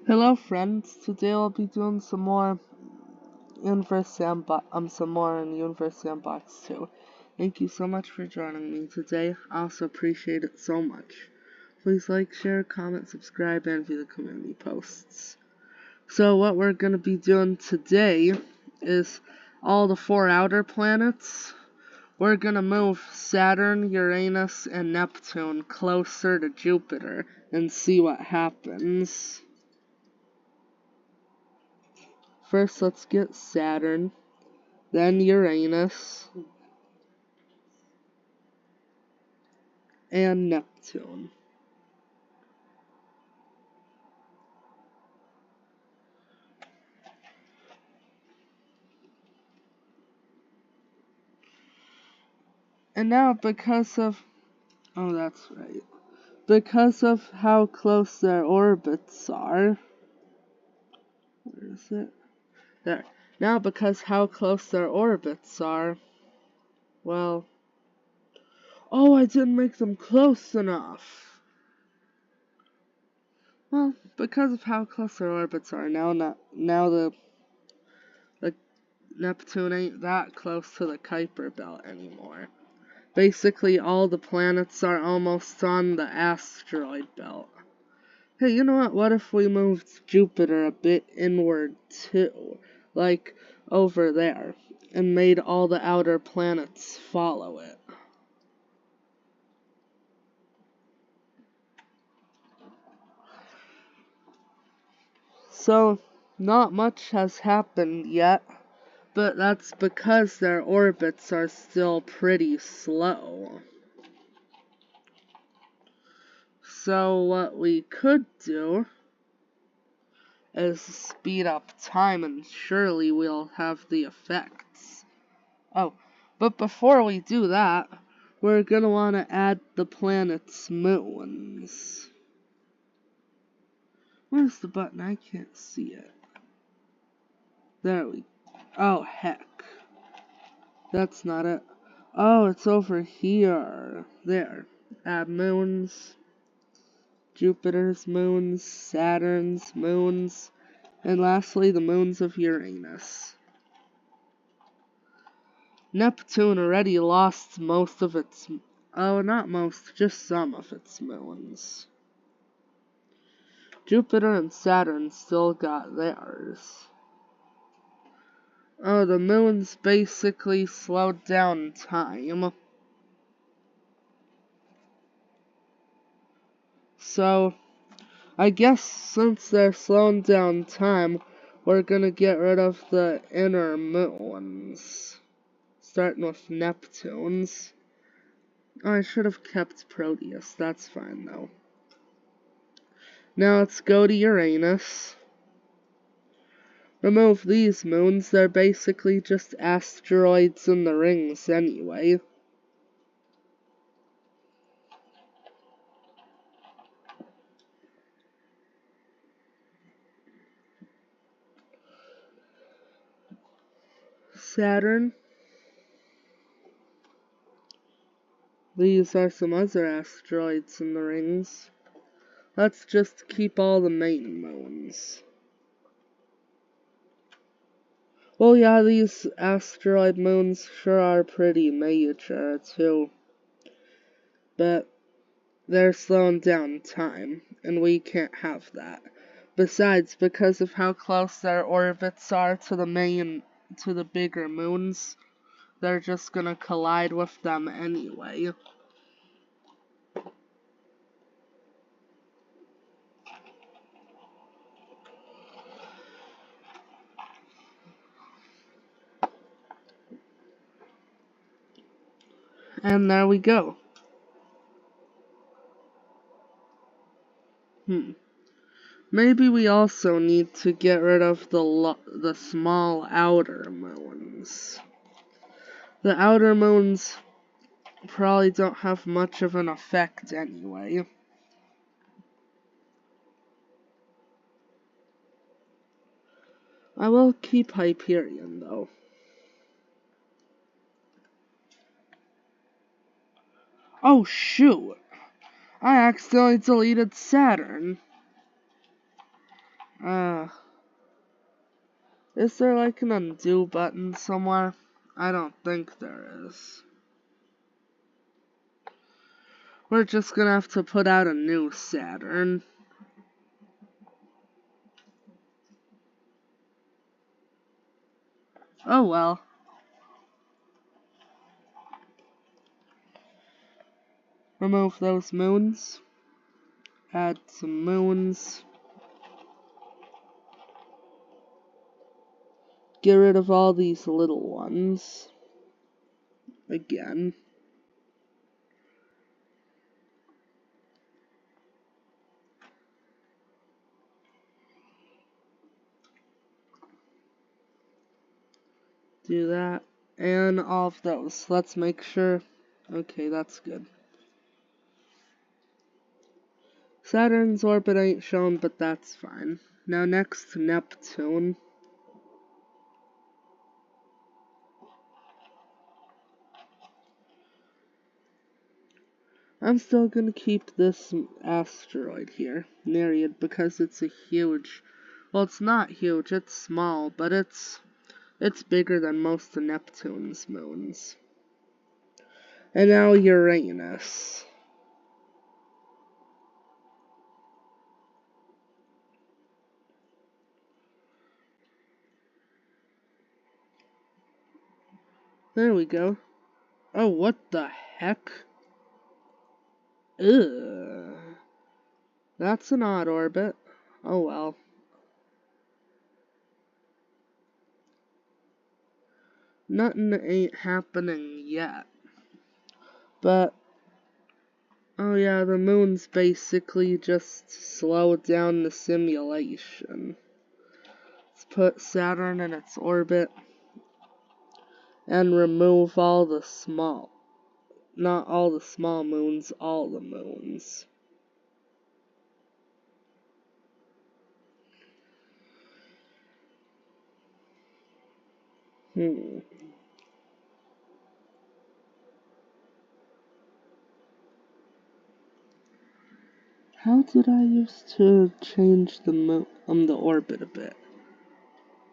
Hello friends, today I'll be doing some more in Universe Sandbox 2. Thank you so much for joining me today. I also appreciate it so much. Please like, share, comment, subscribe, and view the community posts. So what we're going to be doing today is all the 4 outer planets. We're going to move Saturn, Uranus, and Neptune closer to Jupiter and see what happens. First, let's get Saturn, then Uranus, and Neptune. And now, because of how close their orbits are, where is it? There. Now, because how close their orbits are, well, oh, I didn't make them close enough. Well, because of how close their orbits are, now the Neptune ain't that close to the Kuiper belt anymore. Basically, all the planets are almost on the asteroid belt. Hey, you know what? What if we moved Jupiter a bit inward too? Like over there. And made all the outer planets follow it. So, not much has happened yet. But that's because their orbits are still pretty slow. So what we could do is speed up time, and surely we'll have the effects. Oh, but before we do that, we're gonna want to add the planet's moons. Where's the button? I can't see it. There we go. Oh, heck. That's not it. Oh, it's over here. There. Add moons. Jupiter's moons, Saturn's moons, and lastly the moons of Uranus. Neptune already lost most of its, not most, just some of its moons. Jupiter and Saturn still got theirs. Oh, the moons basically slowed down time. So, I guess since they're slowing down time, we're gonna get rid of the inner moons. Starting with Neptune's. Oh, I should have kept Proteus. That's fine, though. Now let's go to Uranus. Remove these moons. They're basically just asteroids in the rings anyway. Saturn. These are some other asteroids in the rings. Let's just keep all the main moons. Well, yeah, these asteroid moons sure are pretty major, too. But they're slowing down time, and we can't have that. Besides, because of how close their orbits are to the bigger moons, they're just gonna collide with them anyway. And there we go. Maybe we also need to get rid of the small outer moons. The outer moons probably don't have much of an effect anyway. I will keep Hyperion, though. Oh, shoot! I accidentally deleted Saturn. Is there like an undo button somewhere? I don't think there is. We're just gonna have to put out a new Saturn. Oh well. Remove those moons. Add some moons. Get rid of all these little ones. Again. Do that. And all of those. Let's make sure. Okay, that's good. Saturn's orbit ain't shown, but that's fine. Now next to Neptune. I'm still gonna keep this asteroid here, Nereid, because it's a huge... Well, it's not huge, it's small, but it's bigger than most of Neptune's moons. And now Uranus. There we go. Oh, what the heck? Ugh. That's an odd orbit. Oh well. Nothing ain't happening yet. But, oh yeah, the moon's basically just slowed down the simulation. Let's put Saturn in its orbit and remove all the small, not all the small moons, all the moons. How did I used to change the orbit a bit?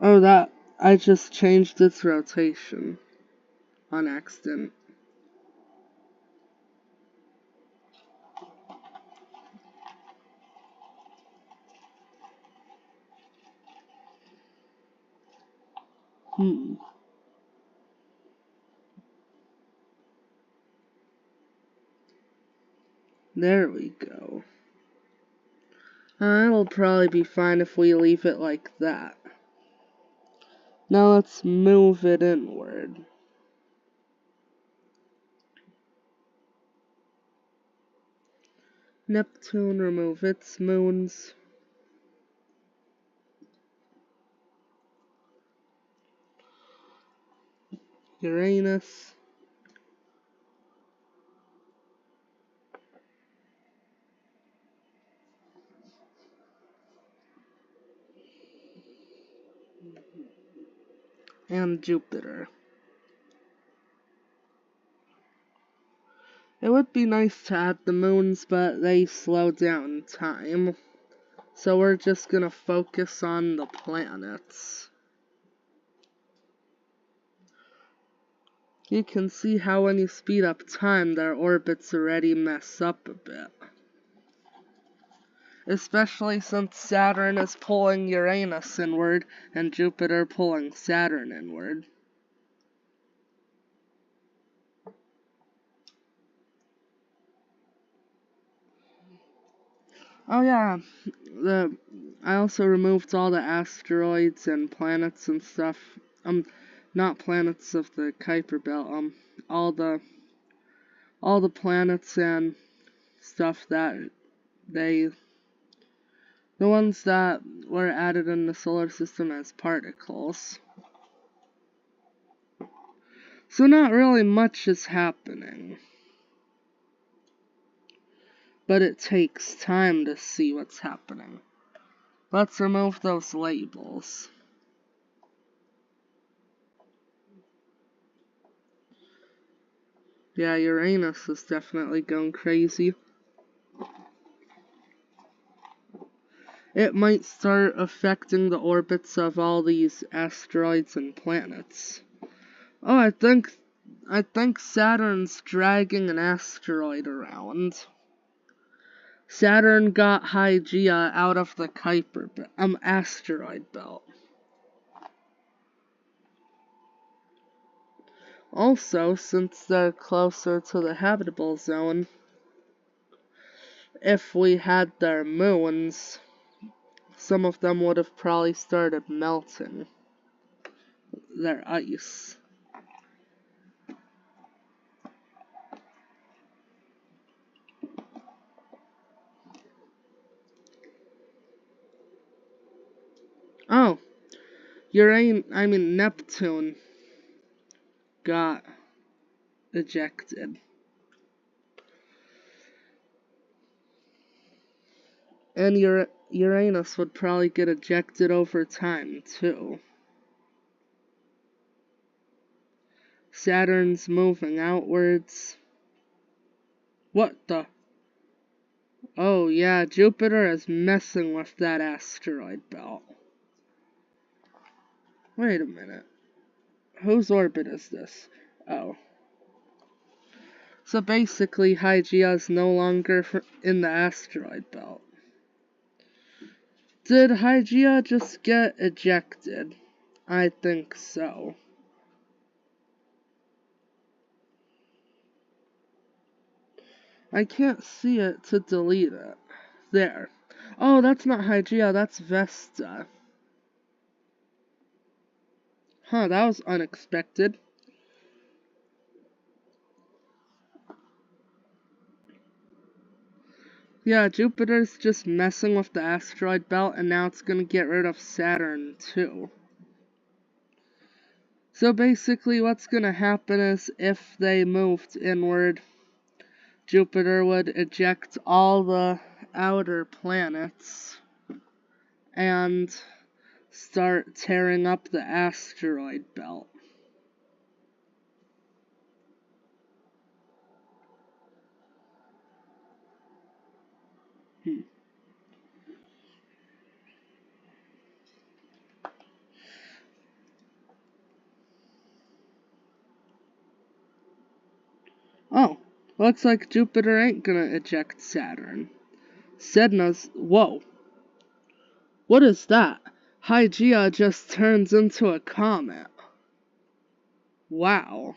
Oh, that, I just changed its rotation on accident. There we go. It'll probably be fine if we leave it like that. Now let's move it inward. Neptune, remove its moons. Uranus. And Jupiter. It would be nice to add the moons, but they slow down time. So we're just gonna focus on the planets. You can see how when you speed up time, their orbits already mess up a bit. Especially since Saturn is pulling Uranus inward and Jupiter pulling Saturn inward. Oh yeah, I also removed all the asteroids and planets and stuff. Not planets of the Kuiper Belt. All the planets and stuff that the ones that were added in the solar system as particles. So not really much is happening. But it takes time to see what's happening. Let's remove those labels. Yeah, Uranus is definitely going crazy. it might start affecting the orbits of all these asteroids and planets. Oh, I think Saturn's dragging an asteroid around. Saturn got Hygeia out of the asteroid belt. Also, since they're closer to the habitable zone, if we had their moons, some of them would have probably started melting their ice. Oh, Neptune got ejected. And Uranus would probably get ejected over time, too. Saturn's moving outwards. What the? Oh yeah, Jupiter is messing with that asteroid belt. Wait a minute. Whose orbit is this? Oh. So basically, Hygeia is no longer in the asteroid belt. Did Hygeia just get ejected? I think so. I can't see it to delete it. There. Oh, that's not Hygeia, that's Vesta. Huh, that was unexpected. Yeah, Jupiter's just messing with the asteroid belt, and now it's gonna get rid of Saturn, too. So basically, what's gonna happen is, if they moved inward, Jupiter would eject all the outer planets and start tearing up the asteroid belt. Oh, looks like Jupiter ain't gonna eject Saturn. Sedna's... Whoa. What is that? Hygeia just turns into a comet. Wow.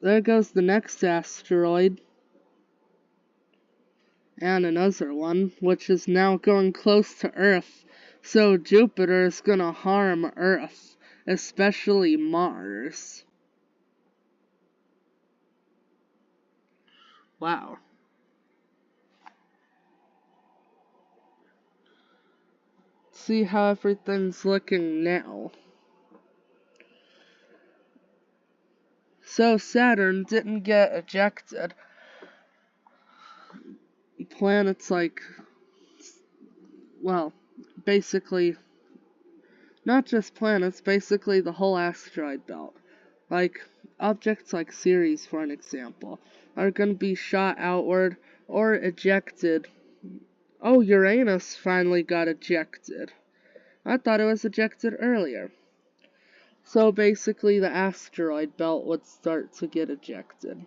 There goes the next asteroid. And another one, which is now going close to Earth. So Jupiter is gonna harm Earth, especially Mars. Wow. See how everything's looking now. So Saturn didn't get ejected. Planets like, well, basically, not just planets, basically the whole asteroid belt. Like, objects like Ceres, for an example, are gonna be shot outward or ejected. Oh, Uranus finally got ejected. I thought it was ejected earlier. So basically the asteroid belt would start to get ejected.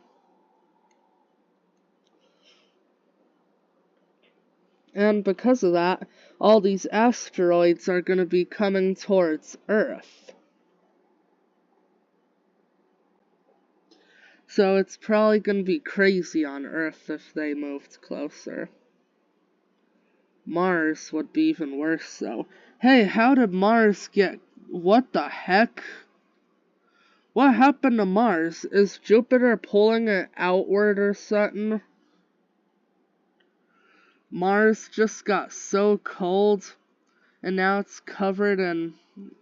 And because of that, all these asteroids are going to be coming towards Earth. So it's probably going to be crazy on Earth if they moved closer. Mars would be even worse though. Hey, how did Mars get... What the heck? What happened to Mars? Is Jupiter pulling it outward or something? Mars just got so cold, and now it's covered in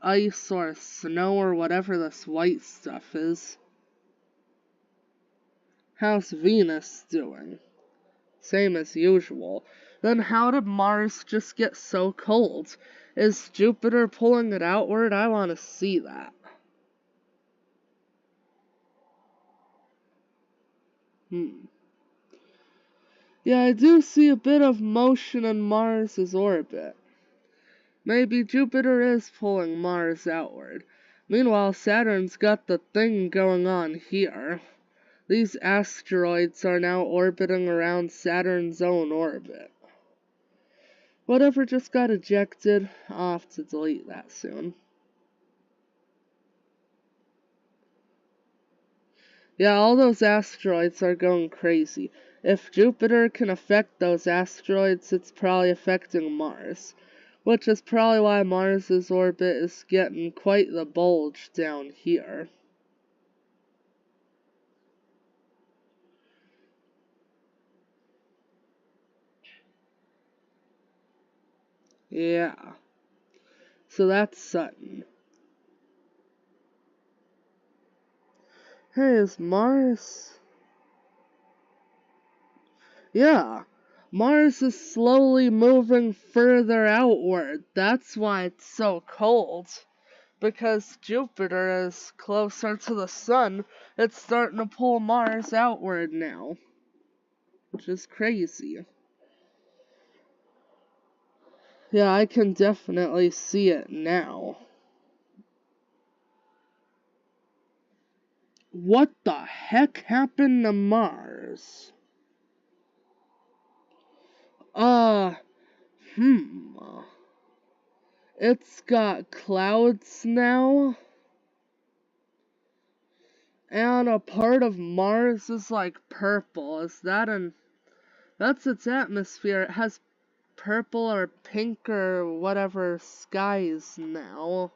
ice or snow or whatever this white stuff is. How's Venus doing? Same as usual. Then how did Mars just get so cold? Is Jupiter pulling it outward? I want to see that. Yeah, I do see a bit of motion in Mars' orbit. Maybe Jupiter is pulling Mars outward. Meanwhile, Saturn's got the thing going on here. These asteroids are now orbiting around Saturn's own orbit. Whatever just got ejected, I'll have to delete that soon. Yeah, all those asteroids are going crazy. If Jupiter can affect those asteroids, it's probably affecting Mars. Which is probably why Mars' orbit is getting quite the bulge down here. Yeah. So that's Sutton. Hey, is Mars... Yeah. Mars is slowly moving further outward. That's why it's so cold. Because Jupiter is closer to the sun, it's starting to pull Mars outward now. Which is crazy. Yeah, I can definitely see it now. What the heck happened to Mars? It's got clouds now. And a part of Mars is like purple. Is that an... That's its atmosphere. It has purple or pink or whatever skies now.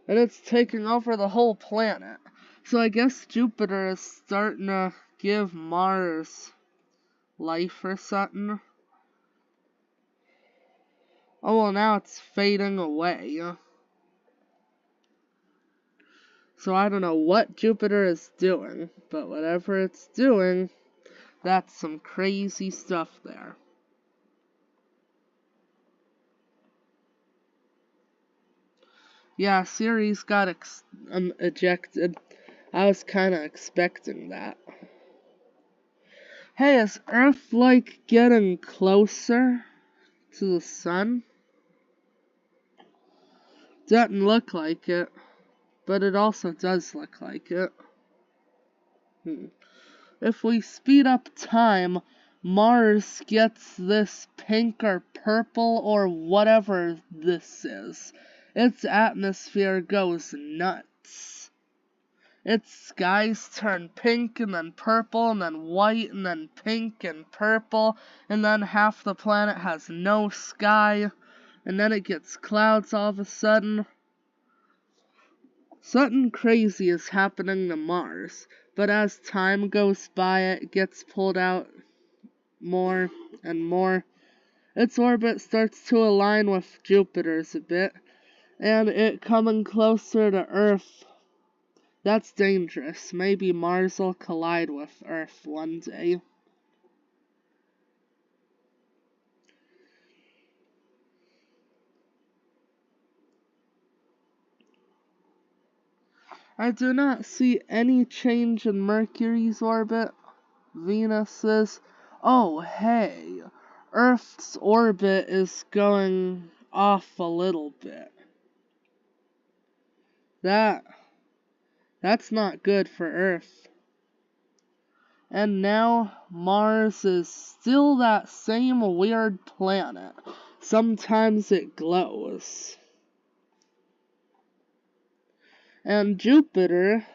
And it's taking over the whole planet. So I guess Jupiter is starting to give Mars life or something. Oh, well, now it's fading away. So I don't know what Jupiter is doing, but whatever it's doing, that's some crazy stuff there. Yeah, Ceres got ejected. I was kinda expecting that. Hey, is Earth, like, getting closer to the sun? Doesn't look like it, but it also does look like it. If we speed up time, Mars gets this pink or purple or whatever this is. Its atmosphere goes nuts. Its skies turn pink and then purple and then white and then pink and purple, and then half the planet has no sky, and then it gets clouds all of a sudden. Something crazy is happening to Mars, but as time goes by it gets pulled out more and more. Its orbit starts to align with Jupiter's a bit, and it coming closer to Earth. That's dangerous. Maybe Mars will collide with Earth one day. I do not see any change in Mercury's orbit. Venus's. Oh, hey. Earth's orbit is going off a little bit. That's not good for Earth. And now Mars is still that same weird planet. Sometimes it glows. And Jupiter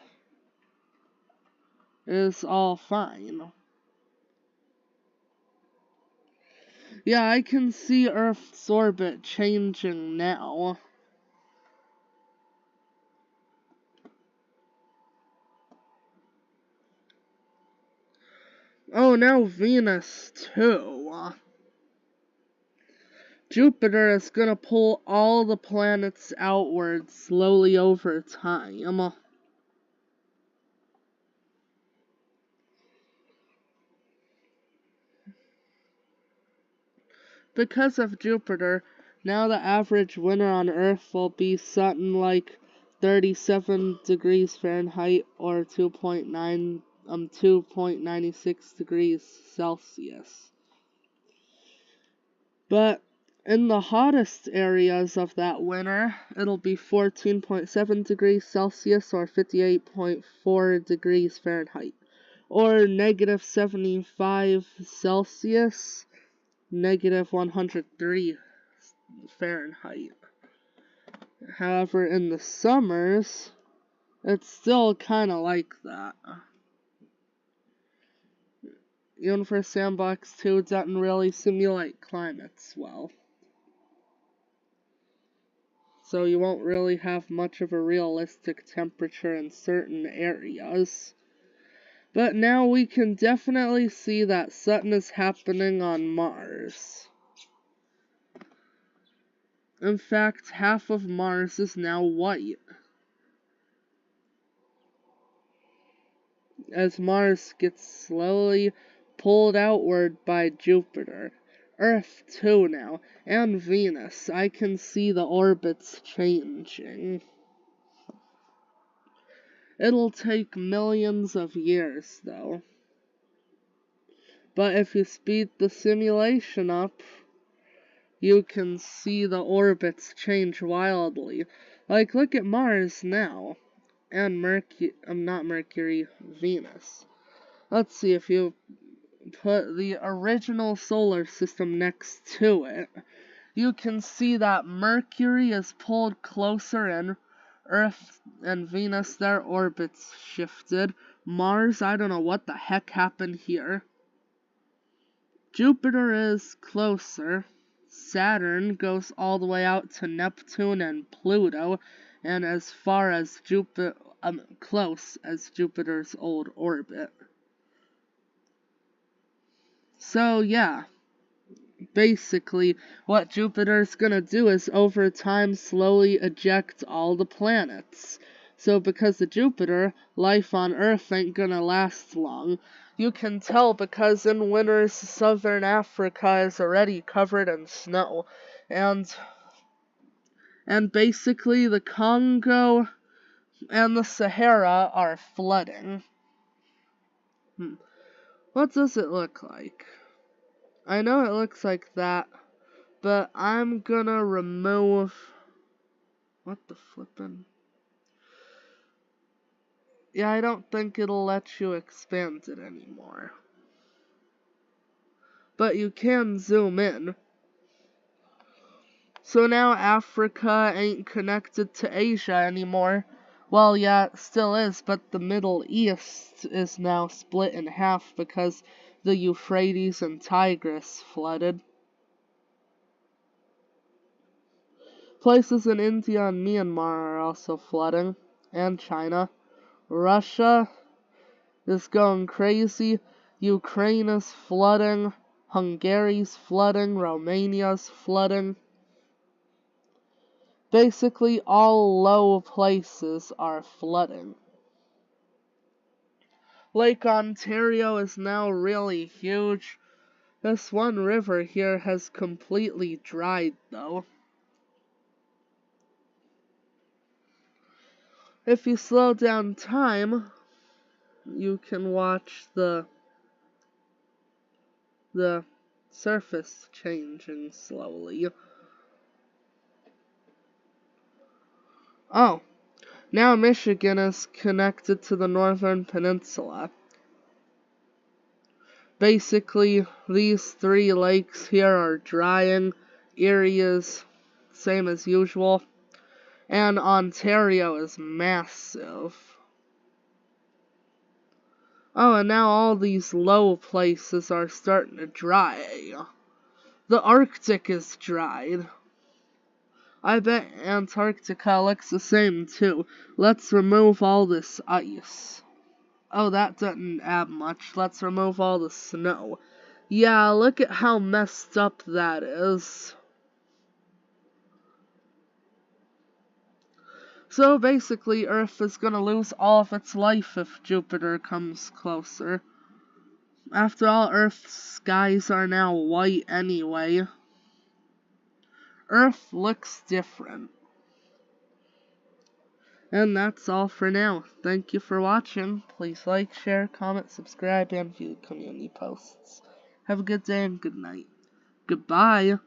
is all fine. Yeah, I can see Earth's orbit changing now. Oh, now Venus too. Jupiter is gonna pull all the planets outward slowly over time. Because of Jupiter, now the average winter on Earth will be something like 37 degrees Fahrenheit or 2.96 degrees Celsius. But in the hottest areas of that winter, it'll be 14.7 degrees Celsius or 58.4 degrees Fahrenheit, or negative 75 Celsius, negative 103 Fahrenheit. However, in the summers, it's still kind of like that. Even for Sandbox 2, it doesn't really simulate climates well. So you won't really have much of a realistic temperature in certain areas. But now we can definitely see that something is happening on Mars. In fact, half of Mars is now white, as Mars gets slowly pulled outward by Jupiter. Earth too now, and Venus. I can see the orbits changing. It'll take millions of years, though. But if you speed the simulation up, you can see the orbits change wildly. Like, look at Mars now. And Venus. Let's see, if you put the original solar system next to it, you can see that Mercury is pulled closer in. Earth and Venus, their orbits shifted. Mars, I don't know what the heck happened here. Jupiter is closer. Saturn goes all the way out to Neptune and Pluto, and as far as close as Jupiter's old orbit. So yeah, basically what Jupiter's gonna do is over time slowly eject all the planets. So because of Jupiter, life on Earth ain't gonna last long. You can tell because in winters, southern Africa is already covered in snow. And basically the Congo and the Sahara are flooding. What does it look like? I know it looks like that, but I'm gonna remove... What the flippin'? Yeah, I don't think it'll let you expand it anymore. But you can zoom in. So now Africa ain't connected to Asia anymore. Well, yeah, it still is, but the Middle East is now split in half because the Euphrates and Tigris flooded. Places in India and Myanmar are also flooding, and China. Russia is going crazy. Ukraine is flooding. Hungary's flooding. Romania's flooding. Basically, all low places are flooding. Lake Ontario is now really huge. This one river here has completely dried, though. If you slow down time, you can watch the surface changing slowly. Oh, now Michigan is connected to the Northern Peninsula. Basically, these three lakes here are drying. Erie is same as usual. And Ontario is massive. Oh, and now all these low places are starting to dry. The Arctic is dried. I bet Antarctica looks the same too. Let's remove all this ice. Oh, that doesn't add much. Let's remove all the snow. Yeah, look at how messed up that is. So basically, Earth is gonna lose all of its life if Jupiter comes closer. After all, Earth's skies are now white anyway. Earth looks different. And that's all for now. Thank you for watching. Please like, share, comment, subscribe, and view the community posts. Have a good day and good night. Goodbye.